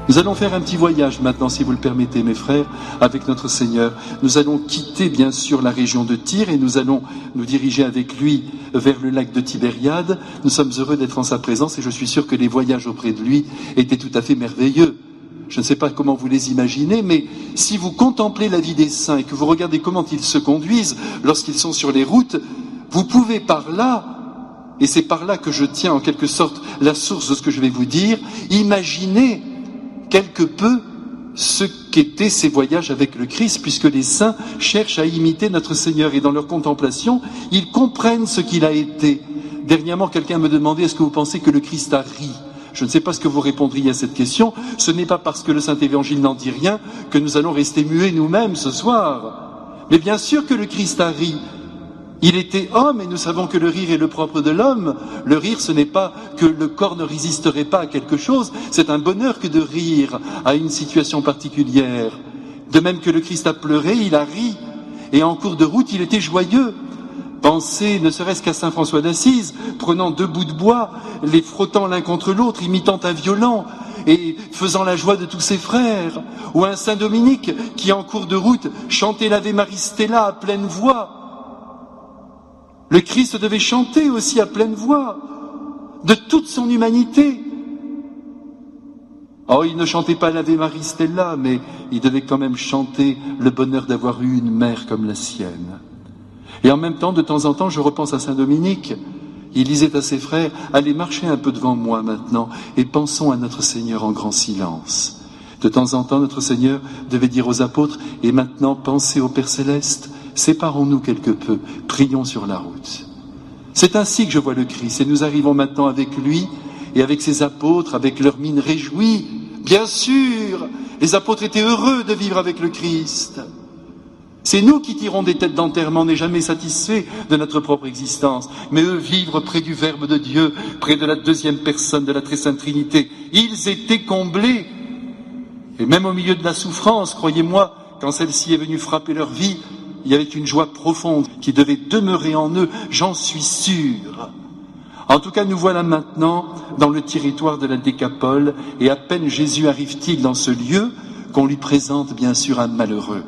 Nous allons faire un petit voyage maintenant, si vous le permettez, mes frères, avec notre Seigneur. Nous allons quitter, bien sûr, la région de Tyr et nous allons nous diriger avec lui vers le lac de Tibériade. Nous sommes heureux d'être en sa présence et je suis sûr que les voyages auprès de lui étaient tout à fait merveilleux. Je ne sais pas comment vous les imaginez, mais si vous contemplez la vie des saints et que vous regardez comment ils se conduisent lorsqu'ils sont sur les routes, vous pouvez par là, et c'est par là que je tiens en quelque sorte la source de ce que je vais vous dire, imaginer quelque peu ce qu'étaient ces voyages avec le Christ, puisque les saints cherchent à imiter notre Seigneur et dans leur contemplation, ils comprennent ce qu'il a été. Dernièrement, quelqu'un me demandait, est-ce que vous pensez que le Christ a ri ? Je ne sais pas ce que vous répondriez à cette question. Ce n'est pas parce que le Saint-Évangile n'en dit rien que nous allons rester muets nous-mêmes ce soir. Mais bien sûr que le Christ a ri. Il était homme et nous savons que le rire est le propre de l'homme. Le rire, ce n'est pas que le corps ne résisterait pas à quelque chose, c'est un bonheur que de rire à une situation particulière. De même que le Christ a pleuré, il a ri. Et en cours de route, il était joyeux. Pensez ne serait-ce qu'à saint François d'Assise, prenant 2 bouts de bois, les frottant l'un contre l'autre, imitant un violon et faisant la joie de tous ses frères. Ou un saint Dominique qui, en cours de route, chantait l'Ave Maris Stella à pleine voix. Le Christ devait chanter aussi à pleine voix, de toute son humanité. Oh, il ne chantait pas l'Ave Maris Stella, mais il devait quand même chanter le bonheur d'avoir eu une mère comme la sienne. Et en même temps, de temps en temps, je repense à saint Dominique. Il disait à ses frères, allez marcher un peu devant moi maintenant, et pensons à notre Seigneur en grand silence. De temps en temps, notre Seigneur devait dire aux apôtres, et maintenant, pensez au Père Céleste, séparons-nous quelque peu, prions sur la route. C'est ainsi que je vois le Christ, et nous arrivons maintenant avec lui, et avec ses apôtres, avec leur mine réjouie. Bien sûr, les apôtres étaient heureux de vivre avec le Christ. C'est nous qui tirons des têtes d'enterrement, n'est jamais satisfaits de notre propre existence. Mais eux, vivre près du Verbe de Dieu, près de la 2e personne de la Très Sainte Trinité, ils étaient comblés. Et même au milieu de la souffrance, croyez-moi, quand celle-ci est venue frapper leur vie, il y avait une joie profonde qui devait demeurer en eux, j'en suis sûr. En tout cas, nous voilà maintenant dans le territoire de la Décapole, et à peine Jésus arrive-t-il dans ce lieu qu'on lui présente bien sûr un malheureux,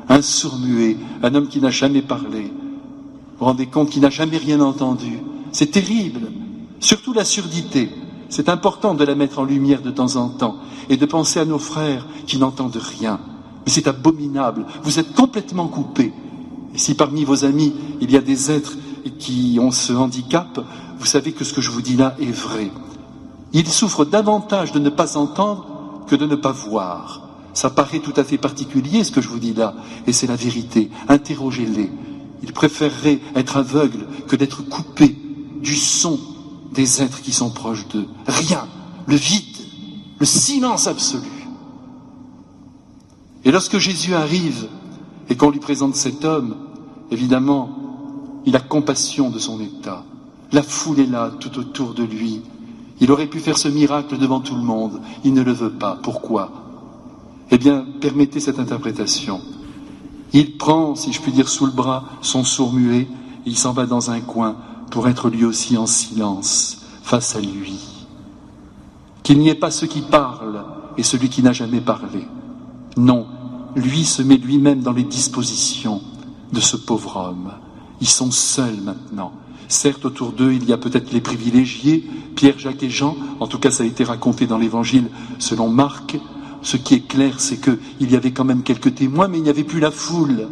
un sourd-muet, un homme qui n'a jamais parlé. Vous vous rendez compte qu'il n'a jamais rien entendu. C'est terrible, surtout la surdité. C'est important de la mettre en lumière de temps en temps et de penser à nos frères qui n'entendent rien. Mais c'est abominable, vous êtes complètement coupés. Et si parmi vos amis, il y a des êtres qui ont ce handicap, vous savez que ce que je vous dis là est vrai. Ils souffrent davantage de ne pas entendre que de ne pas voir. Ça paraît tout à fait particulier ce que je vous dis là, et c'est la vérité. Interrogez-les. Ils préféreraient être aveugles que d'être coupés du son des êtres qui sont proches d'eux. Rien, le vide, le silence absolu. Et lorsque Jésus arrive et qu'on lui présente cet homme, évidemment, il a compassion de son état. La foule est là, tout autour de lui. Il aurait pu faire ce miracle devant tout le monde. Il ne le veut pas. Pourquoi ? Eh bien, permettez cette interprétation. Il prend, si je puis dire, sous le bras son sourd-muet, et il s'en va dans un coin pour être lui aussi en silence face à lui. Qu'il n'y ait pas ceux qui parlent et celui qui n'a jamais parlé. Non, lui se met lui-même dans les dispositions de ce pauvre homme. Ils sont seuls maintenant. Certes, autour d'eux, il y a peut-être les privilégiés, Pierre, Jacques et Jean. En tout cas, ça a été raconté dans l'Évangile selon Marc. Ce qui est clair, c'est qu'il y avait quand même quelques témoins, mais il n'y avait plus la foule.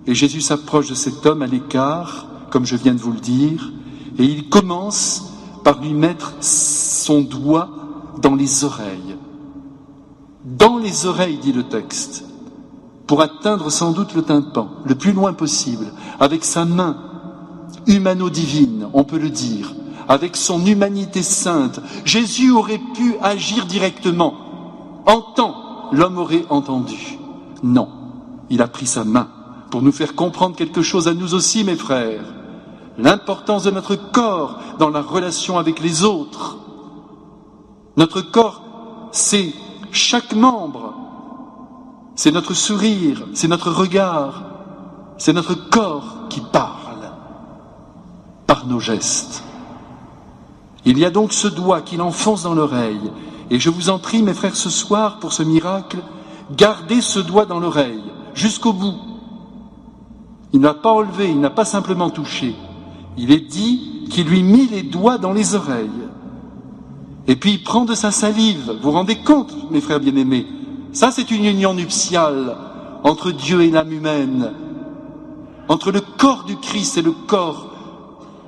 Et Jésus s'approche de cet homme à l'écart, comme je viens de vous le dire, et il commence par lui mettre son doigt dans les oreilles. Dans les oreilles, dit le texte, pour atteindre sans doute le tympan, le plus loin possible, avec sa main humano-divine, on peut le dire, avec son humanité sainte. Jésus aurait pu agir directement. En temps, l'homme aurait entendu. Non, il a pris sa main pour nous faire comprendre quelque chose à nous aussi, mes frères. L'importance de notre corps dans la relation avec les autres. Notre corps, c'est chaque membre. C'est notre sourire, c'est notre regard, c'est notre corps qui parle par nos gestes. Il y a donc ce doigt qu'il enfonce dans l'oreille Et je vous en prie, mes frères, ce soir, pour ce miracle, gardez ce doigt dans l'oreille, jusqu'au bout. Il n'a pas enlevé, il n'a pas simplement touché. Il est dit qu'il lui mit les doigts dans les oreilles. Et puis il prend de sa salive. Vous vous rendez compte, mes frères bien-aimés? Ça, c'est une union nuptiale entre Dieu et l'âme humaine, entre le corps du Christ et le corps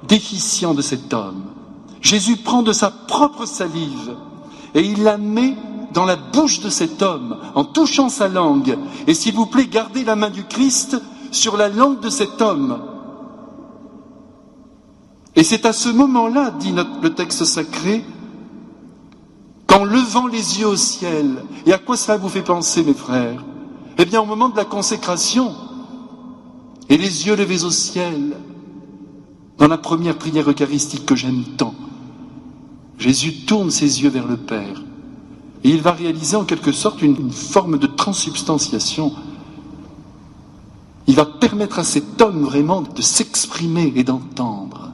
déficient de cet homme. Jésus prend de sa propre salive et il la met dans la bouche de cet homme en touchant sa langue. Et s'il vous plaît, gardez la main du Christ sur la langue de cet homme. Et c'est à ce moment-là, dit le texte sacré, qu'en levant les yeux au ciel, et à quoi cela vous fait penser, mes frères? Eh bien, au moment de la consécration, et les yeux levés au ciel, dans la première prière eucharistique que j'aime tant, Jésus tourne ses yeux vers le Père, et il va réaliser en quelque sorte une forme de transsubstantiation. Il va permettre à cet homme vraiment de s'exprimer et d'entendre.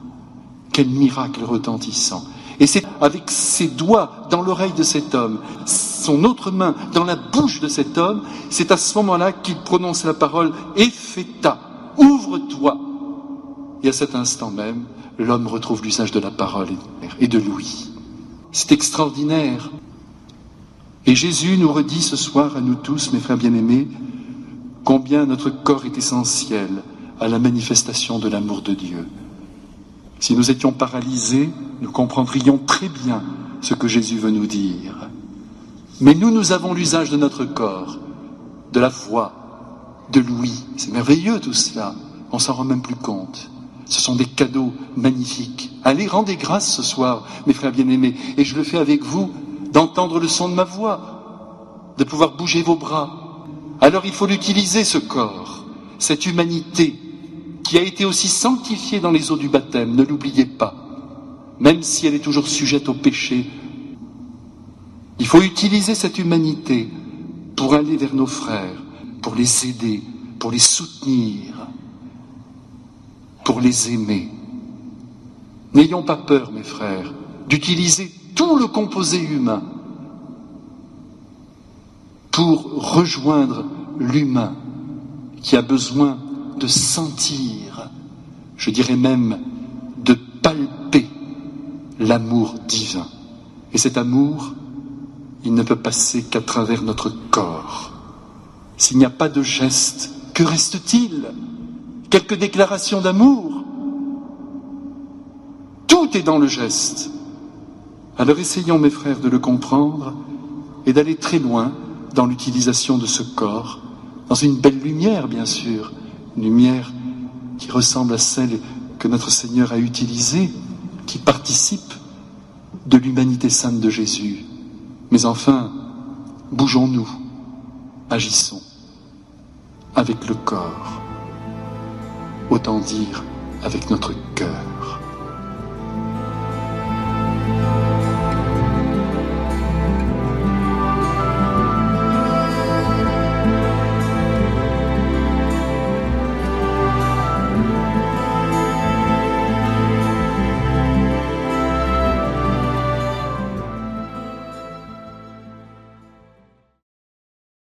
Quel miracle retentissant! Et c'est avec ses doigts dans l'oreille de cet homme, son autre main dans la bouche de cet homme, c'est à ce moment-là qu'il prononce la parole « Epheta », ouvre-toi. Et à cet instant même, l'homme retrouve l'usage de la parole et de l'ouïe. C'est extraordinaire. Et Jésus nous redit ce soir à nous tous, mes frères bien-aimés, combien notre corps est essentiel à la manifestation de l'amour de Dieu. Si nous étions paralysés, nous comprendrions très bien ce que Jésus veut nous dire. Mais nous avons l'usage de notre corps, de la voix, de l'ouïe. C'est merveilleux tout cela, on s'en rend même plus compte. Ce sont des cadeaux magnifiques. Allez, rendez grâce ce soir, mes frères bien-aimés, et je le fais avec vous, d'entendre le son de ma voix, de pouvoir bouger vos bras. Alors il faut l'utiliser, ce corps, cette humanité, qui a été aussi sanctifiée dans les eaux du baptême, ne l'oubliez pas, même si elle est toujours sujette au péché. Il faut utiliser cette humanité pour aller vers nos frères, pour les aider, pour les soutenir, pour les aimer. N'ayons pas peur, mes frères, d'utiliser tout le composé humain pour rejoindre l'humain qui a besoin de sentir, je dirais même de palper l'amour divin. Et cet amour, il ne peut passer qu'à travers notre corps. S'il n'y a pas de geste, que reste-t-il? Quelques déclarations d'amour? Tout est dans le geste. Alors essayons, mes frères, de le comprendre et d'aller très loin dans l'utilisation de ce corps, dans une belle lumière, bien sûr, une lumière qui ressemble à celle que notre Seigneur a utilisée, qui participe de l'humanité sainte de Jésus. Mais enfin, bougeons-nous, agissons avec le corps, autant dire avec notre cœur.